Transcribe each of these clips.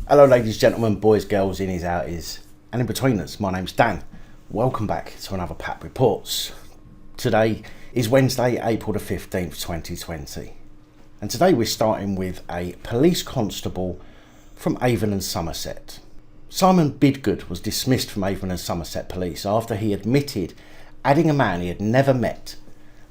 Hello ladies, gentlemen, boys, girls, innies, outies, and in betweeners. My name's Dan. Welcome back to another PAP Reports. Today is Wednesday, April the 15th, 2020. And today we're starting with a police constable from Avon and Somerset. Simon Bidgood was dismissed from Avon and Somerset Police after he admitted adding a man he had never met,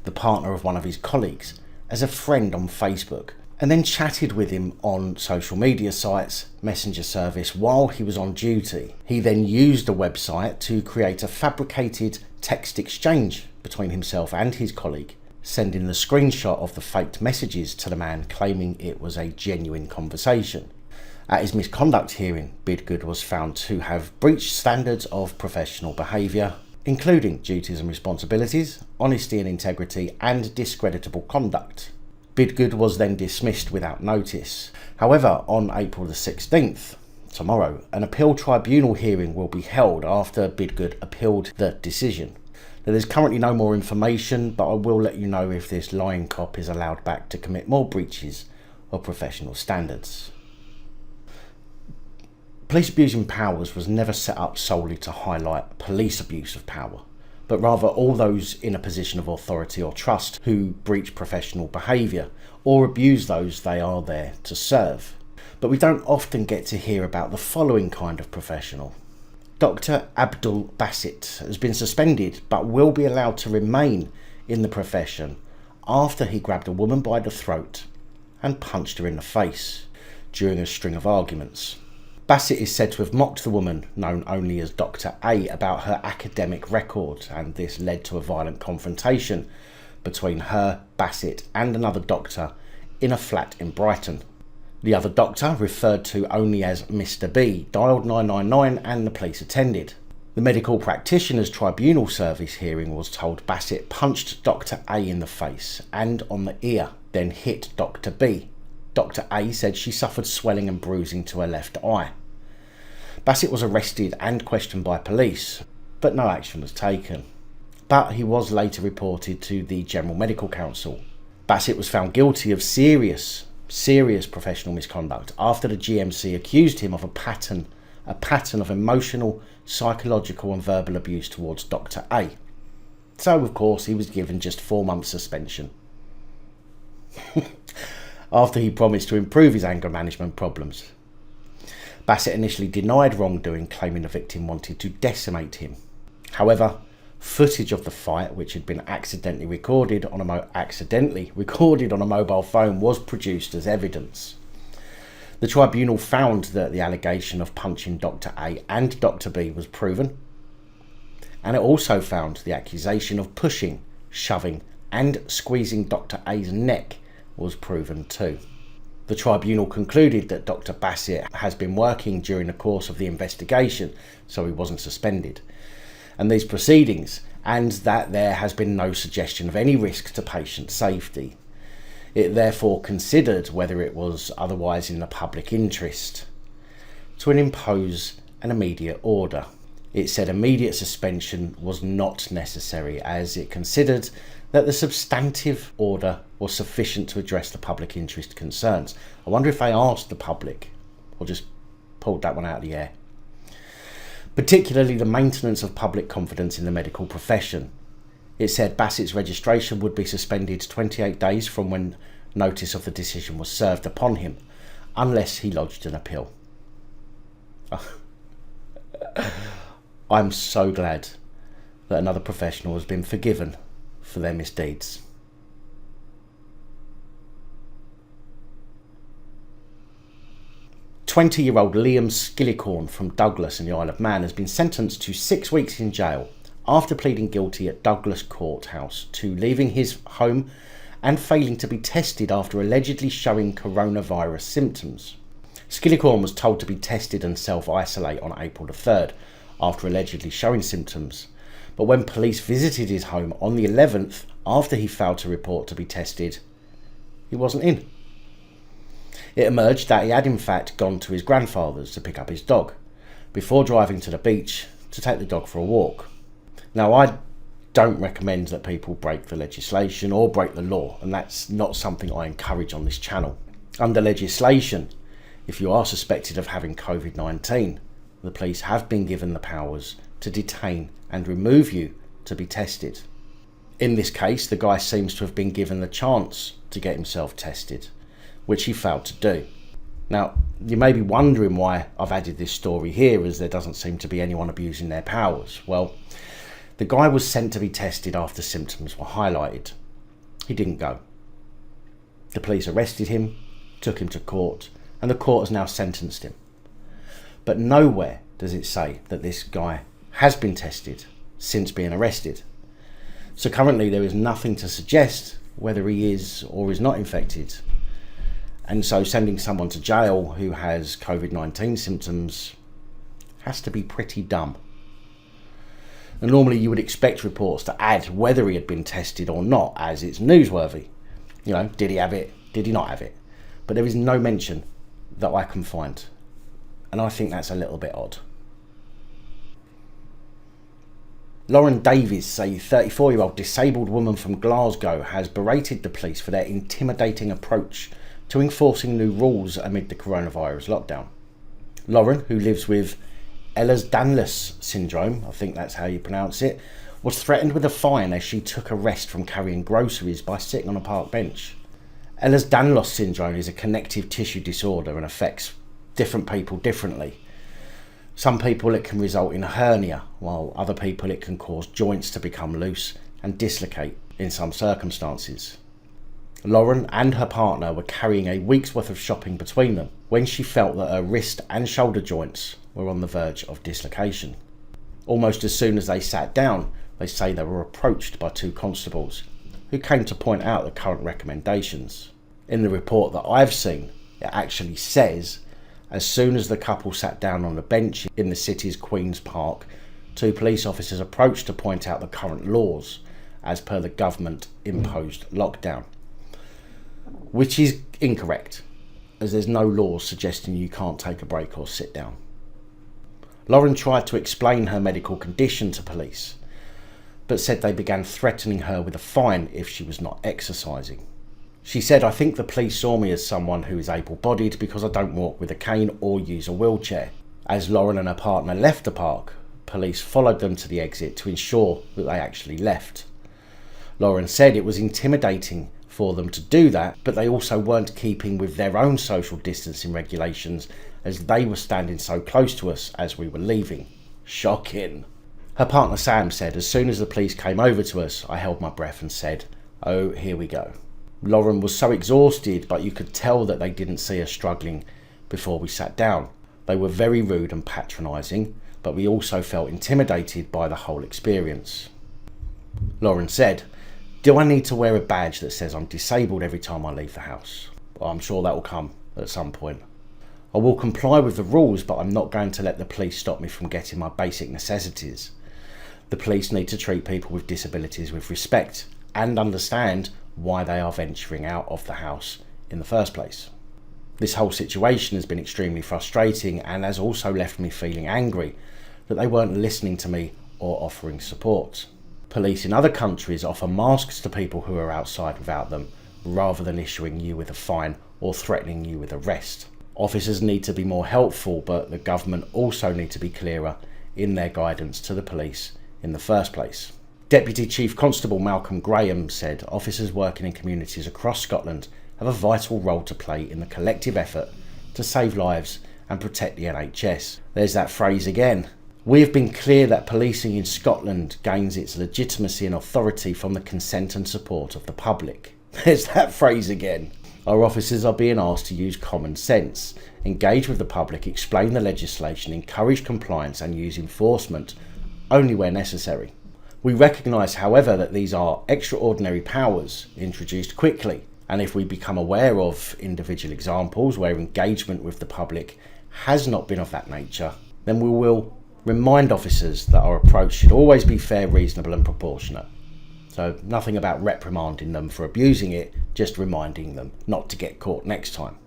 the partner of one of his colleagues, as a friend on Facebook, and then chatted with him on social media sites, messenger service, while he was on duty. He then used the website to create a fabricated text exchange between himself and his colleague, sending the screenshot of the faked messages to the man, claiming it was a genuine conversation. At his misconduct hearing, Bidgood was found to have breached standards of professional behaviour, including duties and responsibilities, honesty and integrity, and discreditable conduct. Bidgood was then dismissed without notice. However, on April the 16th, tomorrow, an appeal tribunal hearing will be held after Bidgood appealed the decision. Now, there's currently no more information, but I will let you know if this lying cop is allowed back to commit more breaches of professional standards. Police abusing powers was never set up solely to highlight police abuse of power, but rather all those in a position of authority or trust who breach professional behaviour or abuse those they are there to serve. But we don't often get to hear about the following kind of professional. Dr. Abdul Basit has been suspended but will be allowed to remain in the profession after he grabbed a woman by the throat and punched her in the face during a string of arguments. Bassett is said to have mocked the woman, known only as Dr. A, about her academic record, and this led to a violent confrontation between her, Bassett, and another doctor in a flat in Brighton. The other doctor, referred to only as Mr. B, dialed 999 and the police attended. The medical practitioner's tribunal service hearing was told Bassett punched Dr. A in the face and on the ear, then hit Dr. B. Dr. A said she suffered swelling and bruising to her left eye. Bassett was arrested and questioned by police, but no action was taken. But he was later reported to the General Medical Council. Bassett was found guilty of serious professional misconduct after the GMC accused him of a pattern of emotional, psychological and verbal abuse towards Dr. A. So, of course, he was given just 4 months suspension. After he promised to improve his anger management problems. Bassett initially denied wrongdoing, claiming the victim wanted to decimate him. However, footage of the fight, which had been accidentally recorded on a mobile phone, was produced as evidence. The tribunal found that the allegation of punching Dr. A and Dr. B was proven, and it also found the accusation of pushing, shoving and squeezing Dr. A's neck was proven too. The tribunal concluded that Dr. Bassett has been working during the course of the investigation, so he wasn't suspended, and these proceedings, and that there has been no suggestion of any risk to patient safety. It therefore considered whether it was otherwise in the public interest to impose an immediate order. It said immediate suspension was not necessary, as it considered that the substantive order was sufficient to address the public interest concerns. I wonder if they asked the public or just pulled that one out of the air. Particularly the maintenance of public confidence in the medical profession. It said Bassett's registration would be suspended 28 days from when notice of the decision was served upon him, unless he lodged an appeal. I'm so glad that another professional has been forgiven for their misdeeds. "20-year-old Liam Skillicorn from Douglas in the Isle of Man has been sentenced to 6 weeks in jail after pleading guilty at Douglas Courthouse to leaving his home and failing to be tested after allegedly showing coronavirus symptoms. Skillicorn was told to be tested and self-isolate on April the 3rd after allegedly showing symptoms, but when police visited his home on the 11th after he failed to report to be tested, he wasn't in. It emerged that he had in fact gone to his grandfather's to pick up his dog, before driving to the beach to take the dog for a walk. Now, I don't recommend that people break the legislation or break the law, and that's not something I encourage on this channel. Under legislation, If you are suspected of having COVID-19, the police have been given the powers to detain and remove you to be tested. In this case, the guy seems to have been given the chance to get himself tested, which he failed to do. Now, you may be wondering why I've added this story here, as there doesn't seem to be anyone abusing their powers. Well, the guy was sent to be tested after symptoms were highlighted. He didn't go. The police arrested him, took him to court, and the court has now sentenced him. But nowhere does it say that this guy has been tested since being arrested. So currently there is nothing to suggest whether he is or is not infected. And so sending someone to jail who has COVID-19 symptoms has to be pretty dumb. And normally you would expect reports to add whether he had been tested or not, as it's newsworthy. You know, did he have it? Did he not have it? But there is no mention that I can find. And I think that's a little bit odd. Lauren Davies, a 34-year-old disabled woman from Glasgow, has berated the police for their intimidating approach to enforcing new rules amid the coronavirus lockdown. Lauren, who lives with Ehlers-Danlos syndrome, I think that's how you pronounce it, was threatened with a fine as she took a rest from carrying groceries by sitting on a park bench. Ehlers-Danlos syndrome is a connective tissue disorder and affects different people differently. Some people it can result in a hernia, while other people it can cause joints to become loose and dislocate in some circumstances. Lauren and her partner were carrying a week's worth of shopping between them when she felt that her wrist and shoulder joints were on the verge of dislocation. Almost as soon as they sat down, they say they were approached by two constables who came to point out the current recommendations. In the report that I've seen, it actually says, as soon as the couple sat down on a bench in the city's Queen's Park, two police officers approached to point out the current laws as per the government imposed lockdown, which is incorrect, as there's no laws suggesting you can't take a break or sit down. Lauren tried to explain her medical condition to police, but said they began threatening her with a fine if she was not exercising. She said, "I think the police saw me as someone who is able-bodied because I don't walk with a cane or use a wheelchair." As Lauren and her partner left the park, police followed them to the exit to ensure that they actually left. Lauren said it was intimidating for them to do that, but they also weren't keeping with their own social distancing regulations as they were standing so close to us as we were leaving. Shocking. Her partner Sam said, "As soon as the police came over to us, I held my breath and said, 'Oh, here we go.'" Lauren was so exhausted, but you could tell that they didn't see her struggling before we sat down. They were very rude and patronising, but we also felt intimidated by the whole experience. Lauren said, "Do I need to wear a badge that says I'm disabled every time I leave the house?" Well, I'm sure that will come at some point. "I will comply with the rules, but I'm not going to let the police stop me from getting my basic necessities. The police need to treat people with disabilities with respect and understand why they are venturing out of the house in the first place. This whole situation has been extremely frustrating and has also left me feeling angry that they weren't listening to me or offering support. Police in other countries offer masks to people who are outside without them, rather than issuing you with a fine or threatening you with arrest. Officers need to be more helpful, but the government also need to be clearer in their guidance to the police in the first place." Deputy Chief Constable Malcolm Graham said, "Officers working in communities across Scotland have a vital role to play in the collective effort to save lives and protect the NHS." There's that phrase again. "We have been clear that policing in Scotland gains its legitimacy and authority from the consent and support of the public." There's that phrase again. Our officers are being asked to use common sense, engage with the public, explain the legislation, encourage compliance and use enforcement only where necessary. We recognise, however, that these are extraordinary powers introduced quickly, and if we become aware of individual examples where engagement with the public has not been of that nature, then we will remind officers that our approach should always be fair, reasonable and proportionate. So nothing about reprimanding them for abusing it, just reminding them not to get caught next time.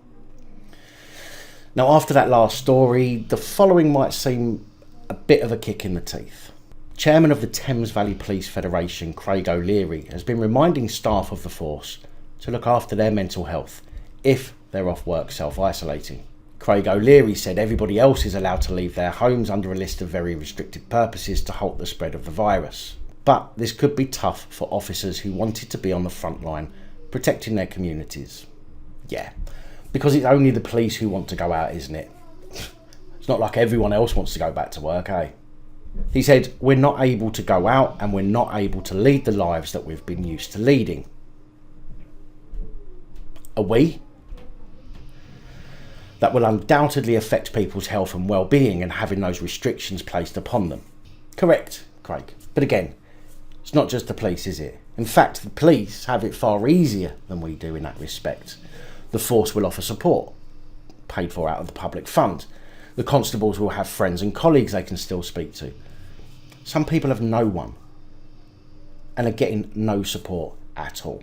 Now, after that last story, the following might seem a bit of a kick in the teeth. Chairman of the Thames Valley Police Federation, Craig O'Leary, has been reminding staff of the force to look after their mental health if they're off work self-isolating. Craig O'Leary said everybody else is allowed to leave their homes under a list of very restricted purposes to halt the spread of the virus. But this could be tough for officers who wanted to be on the front line protecting their communities. Yeah, because it's only the police who want to go out, isn't it? It's not like everyone else wants to go back to work, eh? He said, we're not able to go out and we're not able to lead the lives that we've been used to leading. Are we? That will undoubtedly affect people's health and well-being and having those restrictions placed upon them. Correct, Craig. But again, it's not just the police, is it? In fact, the police have it far easier than we do in that respect. The force will offer support, paid for out of the public fund. The constables will have friends and colleagues they can still speak to. Some people have no one and are getting no support at all.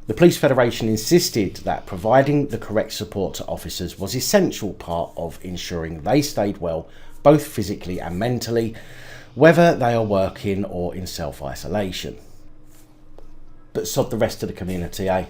The Police Federation insisted that providing the correct support to officers was an essential part of ensuring they stayed well, both physically and mentally, whether they are working or in self-isolation. But sod the rest of the community, eh?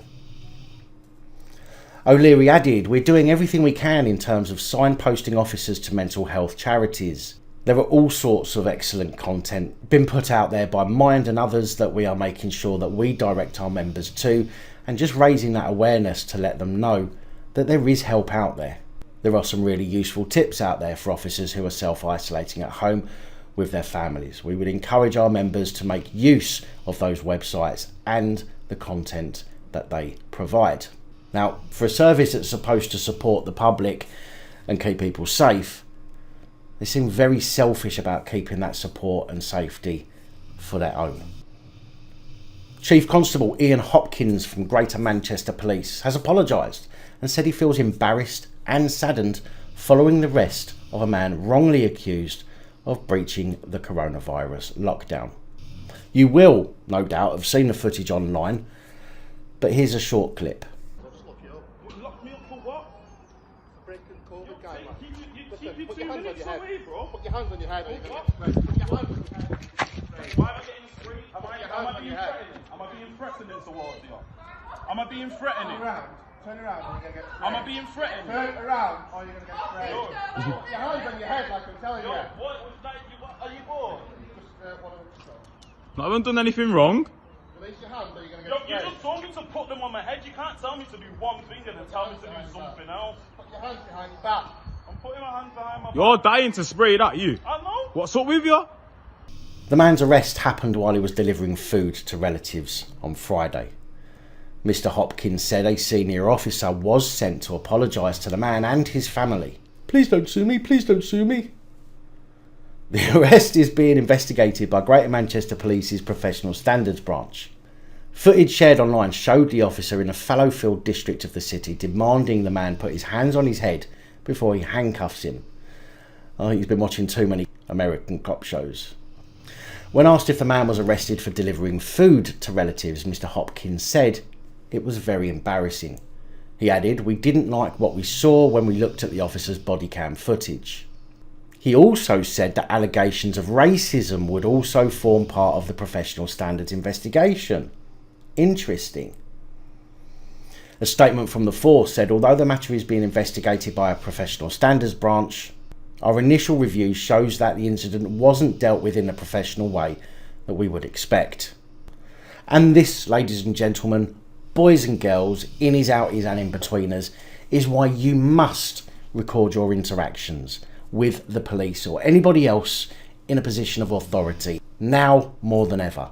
O'Leary added, we're doing everything we can in terms of signposting officers to mental health charities. There are all sorts of excellent content been put out there by Mind and others that we are making sure that we direct our members to, and just raising that awareness to let them know that there is help out there. There are some really useful tips out there for officers who are self-isolating at home with their families. We would encourage our members to make use of those websites and the content that they provide. Now, for a service that's supposed to support the public and keep people safe, they seem very selfish about keeping that support and safety for their own. Chief Constable Ian Hopkins from Greater Manchester Police has apologised and said he feels embarrassed and saddened following the arrest of a man wrongly accused of breaching the coronavirus lockdown. You will, no doubt, have seen the footage online, but here's a short clip. Lock me up for what? Breaking COVID guidelines. Put your hands on your head. Put your hands on your head or you're going to get sprayed. Put your hands on your head. Why am I getting sprayed? Am I being threatening? Am I being threatening towards you? Am I being threatening? Turn around or you're going to get sprayed. Am I being threatened? Turn around or you're going to get sprayed. Put your hands on your head like I'm telling you. What are you for? Just one of them. I haven't done anything wrong. Release your hands or you're going to get sprayed. You just told me to put them on my head. You can't tell me to do one thing and then tell me to do something else. Put your hands behind your back. I'm putting my hands behind my back. You're dying to spray that, you. I know. What's up with you? The man's arrest happened while he was delivering food to relatives on Friday. Mr. Hopkins said a senior officer was sent to apologise to the man and his family. Please don't sue me, please don't sue me. The arrest is being investigated by Greater Manchester Police's Professional Standards branch. Footage shared online showed the officer in a Fallowfield district of the city demanding the man put his hands on his head before he handcuffs him. I think he's been watching too many American cop shows. When asked if the man was arrested for delivering food to relatives, Mr. Hopkins said it was very embarrassing. He added, we didn't like what we saw when we looked at the officer's body cam footage. He also said that allegations of racism would also form part of the Professional Standards investigation. Interesting. A statement from the force said, although the matter is being investigated by a Professional Standards branch, our initial review shows that the incident wasn't dealt with in the professional way that we would expect. And this, ladies and gentlemen, boys and girls, innies, outies and in-betweeners, is why you must record your interactions with the police or anybody else in a position of authority, now more than ever.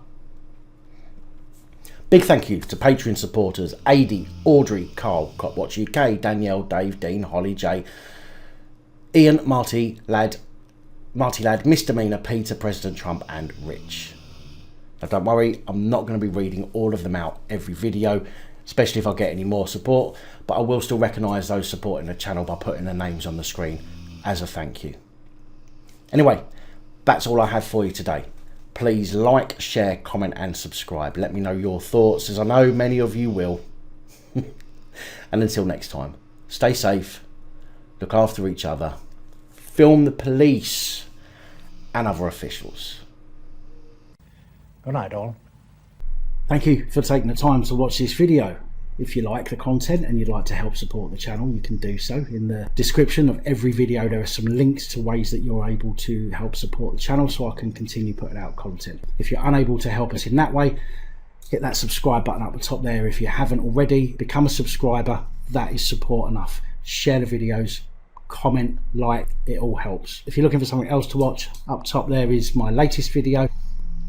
Big thank you to Patreon supporters Adi, Audrey, Carl, Copwatch UK, Danielle, Dave, Dean, Holly, J, Ian, Marty Lad, Misdemeanor, Peter, President Trump and Rich. Now don't worry, I'm not going to be reading all of them out every video, especially if I get any more support, but I will still recognise those supporting the channel by putting their names on the screen as a thank you. Anyway, that's all I have for you today. Please like, share, comment and subscribe. Let me know your thoughts, as I know many of you will. And until next time, stay safe, look after each other, film the police and other officials. Good night, all. Thank you for taking the time to watch this video. If you like the content and you'd like to help support the channel, you can do so. In the description of every video there are some links to ways that you're able to help support the channel so I can continue putting out content. If you're unable to help us in that way, hit that subscribe button up the top there. If you haven't already, become a subscriber. That is support enough. Share the videos, comment, like, it all helps. If you're looking for something else to watch, up top there is my latest video.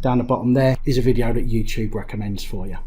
Down the bottom there is a video that YouTube recommends for you.